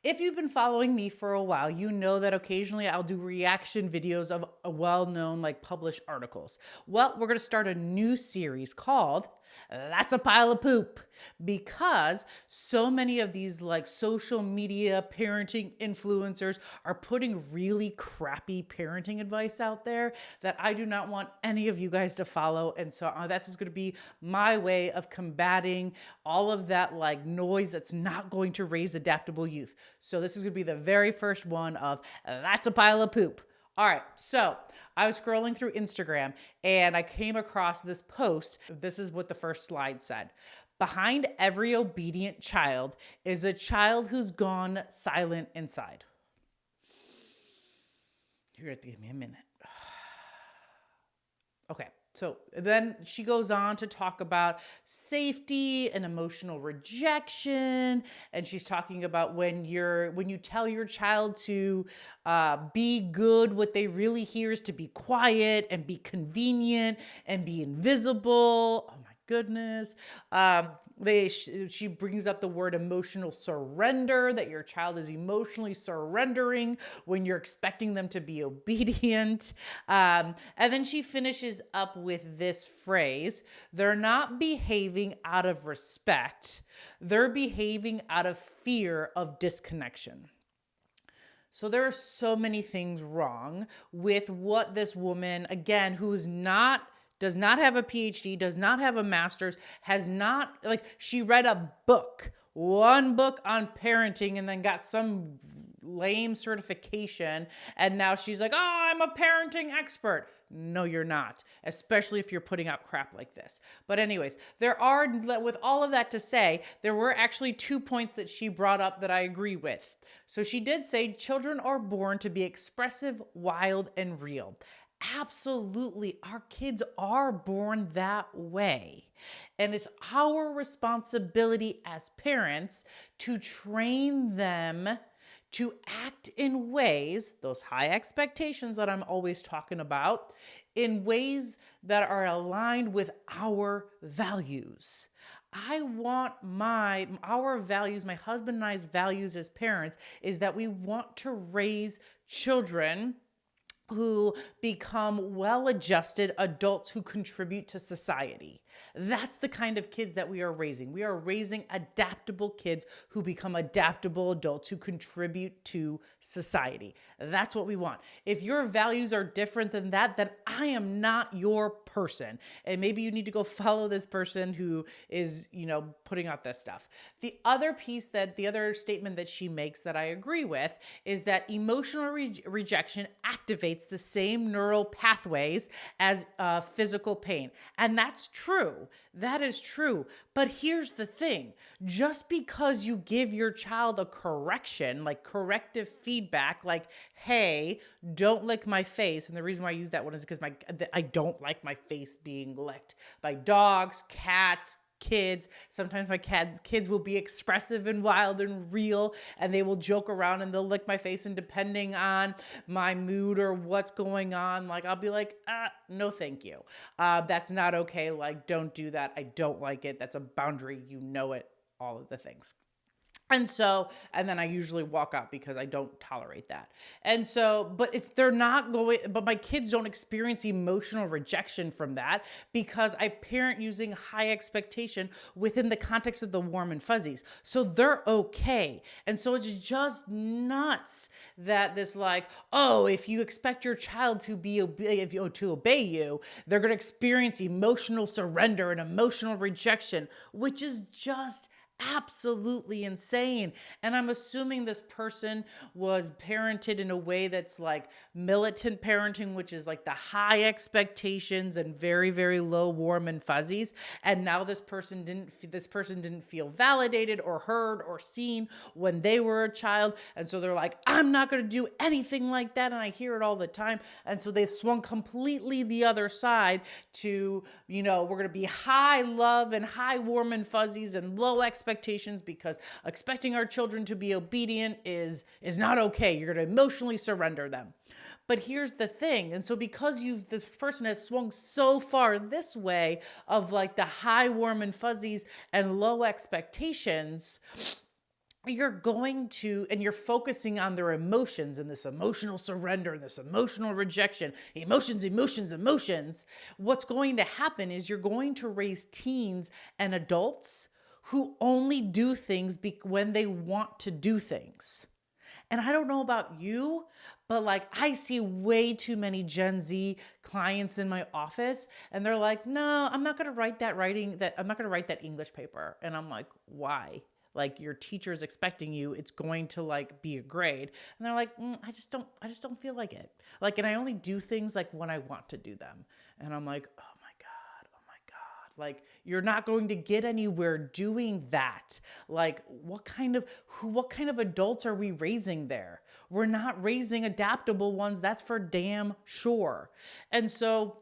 If you've been following me for a while, you know that occasionally I'll do reaction videos of a well-known published articles. Well, we're going to start a new series called That's a Pile of Poop, because so many of these social media parenting influencers are putting really crappy parenting advice out there that I do not want any of you guys to follow. And so that's just going to be my way of combating all of that noise that's not going to raise adaptable youth. So this is going to be the very first one of That's a Pile of Poop. All right, so I was scrolling through Instagram and I came across this post. This is what the first slide said. Behind every obedient child is a child who's gone silent inside. You're going to have to give me a minute. Okay. So then she goes on to talk about safety and emotional rejection. And she's talking about when you tell your child to be good, what they really hear is to be quiet and be convenient and be invisible. Oh my goodness. She brings up the word emotional surrender, that your child is emotionally surrendering when you're expecting them to be obedient. And then she finishes up with this phrase: they're not behaving out of respect, they're behaving out of fear of disconnection. So there are so many things wrong with what this woman, again, who is does not have a PhD, does not have a master's, she read one book on parenting and then got some lame certification. And now she's like, oh, I'm a parenting expert. No, you're not, especially if you're putting out crap like this. But anyways, with all of that to say, there were actually 2 points that she brought up that I agree with. So she did say children are born to be expressive, wild, and real. Absolutely, our kids are born that way. And it's our responsibility as parents to train them to act in ways, those high expectations that I'm always talking about, in ways that are aligned with our values. I want our values, my husband and I's values as parents, is that we want to raise children who become well-adjusted adults who contribute to society. That's the kind of kids that we are raising. We are raising adaptable kids who become adaptable adults who contribute to society. That's what we want. If your values are different than that, then I am not your person. And maybe you need to go follow this person who is, putting out this stuff. The other statement that she makes that I agree with is that emotional rejection activates the same neural pathways as physical pain. And that's true. That is true. But here's the thing. Just because you give your child a correction, corrective feedback, hey, don't lick my face. And the reason why I use that one is because I don't like my face being licked by dogs, cats, kids. Sometimes my kids will be expressive and wild and real, and they will joke around and they'll lick my face. And depending on my mood or what's going on, I'll be like, no, thank you. That's not okay. Don't do that. I don't like it. That's a boundary. You know it, all of the things. And then I usually walk out because I don't tolerate that. And so, but my kids don't experience emotional rejection from that because I parent using high expectation within the context of the warm and fuzzies. So they're okay. And so it's just nuts that this if you expect your child to obey you, they're going to experience emotional surrender and emotional rejection, which is just absolutely insane. And I'm assuming this person was parented in a way that's militant parenting, which is the high expectations and very, very low warm and fuzzies. And now this person didn't feel validated or heard or seen when they were a child. And so they're like, I'm not going to do anything like that. And I hear it all the time. And so they swung completely the other side to, we're going to be high love and high warm and fuzzies and low expectations because expecting our children to be obedient is not okay. You're going to emotionally surrender them. But here's the thing. And so because this person has swung so far this way of the high warm and fuzzies and low expectations, you're going to, and you're focusing on their emotions and this emotional surrender, this emotional rejection, emotions, emotions, emotions. What's going to happen is you're going to raise teens and adults who only do things when they want to do things. And I don't know about you, but like I see way too many Gen Z clients in my office and they're like, "No, I'm not going to write that I'm not going to write that English paper." And I'm like, "Why?" Like your teacher's expecting you, it's going to like be a grade. And they're like, I just don't feel like it. Like, and I only do things like when I want to do them. And I'm like, oh my God, oh my God. Like you're not going to get anywhere doing that. Like what kind of adults are we raising there? We're not raising adaptable ones, that's for damn sure. And so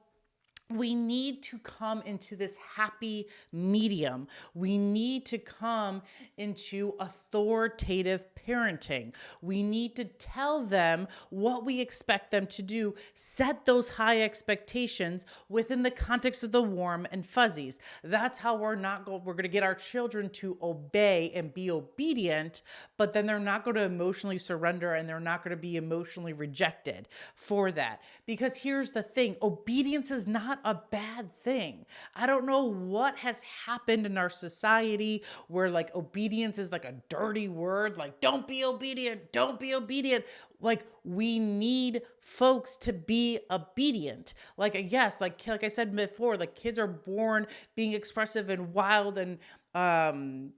we need to come into this happy medium. We need to come into authoritative parenting. We need to tell them what we expect them to do, set those high expectations within the context of the warm and fuzzies. That's how we're going to get our children to obey and be obedient, but then they're not going to emotionally surrender and they're not going to be emotionally rejected for that. Because here's the thing, obedience is not a bad thing. I don't know what has happened in our society where like obedience is like a dirty word, like don't be obedient, don't be obedient. Like we need folks to be obedient. Like yes, like I said before, like kids are born being expressive and wild and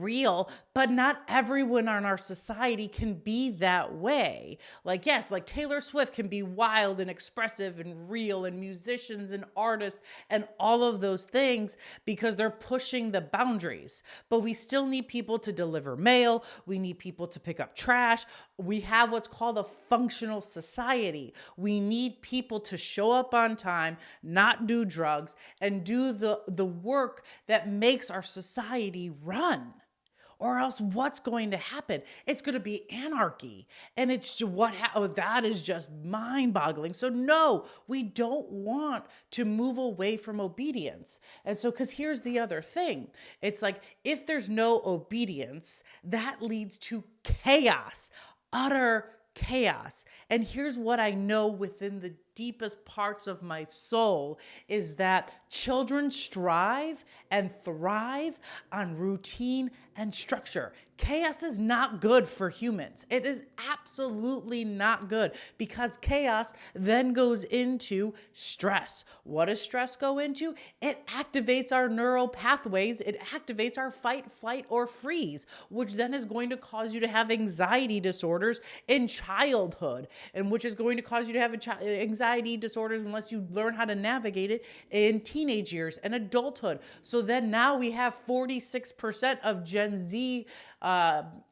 real, but not everyone in our society can be that way. Like, yes, like Taylor Swift can be wild and expressive and real, and musicians and artists and all of those things because they're pushing the boundaries. But we still need people to deliver mail. We need people to pick up trash. We have what's called a functional society. We need people to show up on time, not do drugs, and do the work that makes our society run. Or else what's going to happen? It's going to be anarchy. And it's that is just mind-boggling. So no, we don't want to move away from obedience. And so, because here's the other thing. It's like, if there's no obedience, that leads to chaos, utter chaos. And here's what I know within the deepest parts of my soul is that children strive and thrive on routine and structure. Chaos is not good for humans. It is absolutely not good because chaos then goes into stress. What does stress go into? It activates our neural pathways. It activates our fight, flight, or freeze, which then is going to cause you to have anxiety disorders in childhood, and which is going to cause you to have anxiety disorders unless you learn how to navigate it in teenage years and adulthood. So then now we have 46% of Gen Z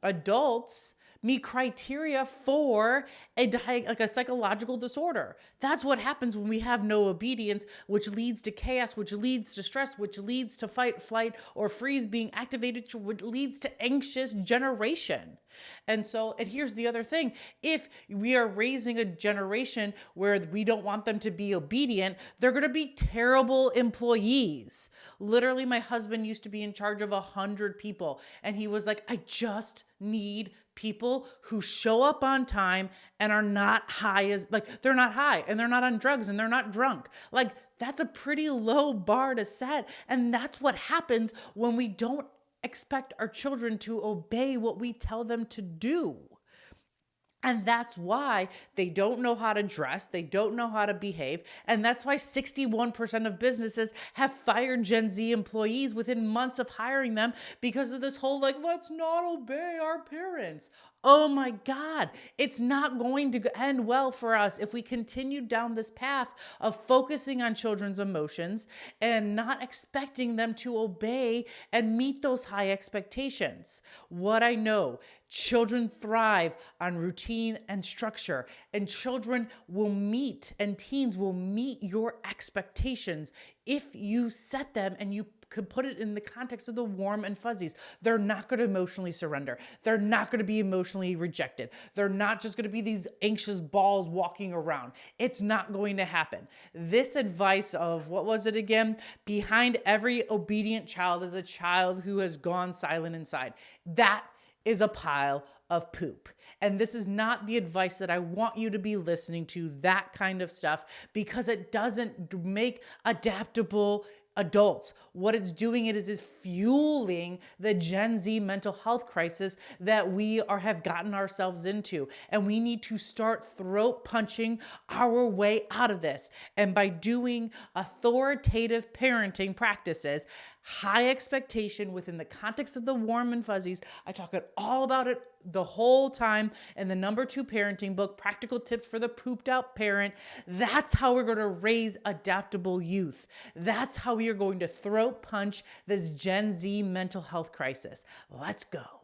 adults meet criteria for a psychological disorder. That's what happens when we have no obedience, which leads to chaos, which leads to stress, which leads to fight, flight, or freeze being activated, which leads to anxious generation. And here's the other thing. If we are raising a generation where we don't want them to be obedient, they're going to be terrible employees. Literally, my husband used to be in charge of 100 people. And he was like, I just need people who show up on time and are not high they're not high and they're not on drugs and they're not drunk. Like, that's a pretty low bar to set. And that's what happens when we don't expect our children to obey what we tell them to do. And that's why they don't know how to dress. They don't know how to behave. And that's why 61% of businesses have fired Gen Z employees within months of hiring them because of this whole let's not obey our parents. Oh my God, it's not going to end well for us if we continue down this path of focusing on children's emotions and not expecting them to obey and meet those high expectations. What I know, children thrive on routine and structure, and children will meet and teens will meet your expectations if you set them and you could put it in the context of the warm and fuzzies. They're not going to emotionally surrender. They're not going to be emotionally rejected. They're not just going to be these anxious balls walking around. It's not going to happen. This advice of, what was it again? Behind every obedient child is a child who has gone silent inside. That is a pile of poop. And this is not the advice that I want you to be listening to, that kind of stuff, because it doesn't make adaptable adults. What it's doing is fueling the Gen Z mental health crisis that we have gotten ourselves into. And we need to start throat punching our way out of this. And by doing authoritative parenting practices, high expectation within the context of the warm and fuzzies. I talk all about it the whole time in the #2 parenting book, Practical Tips for the Pooped Out Parent. That's how we're going to raise adaptable youth. That's how we are going to throat punch this Gen Z mental health crisis. Let's go.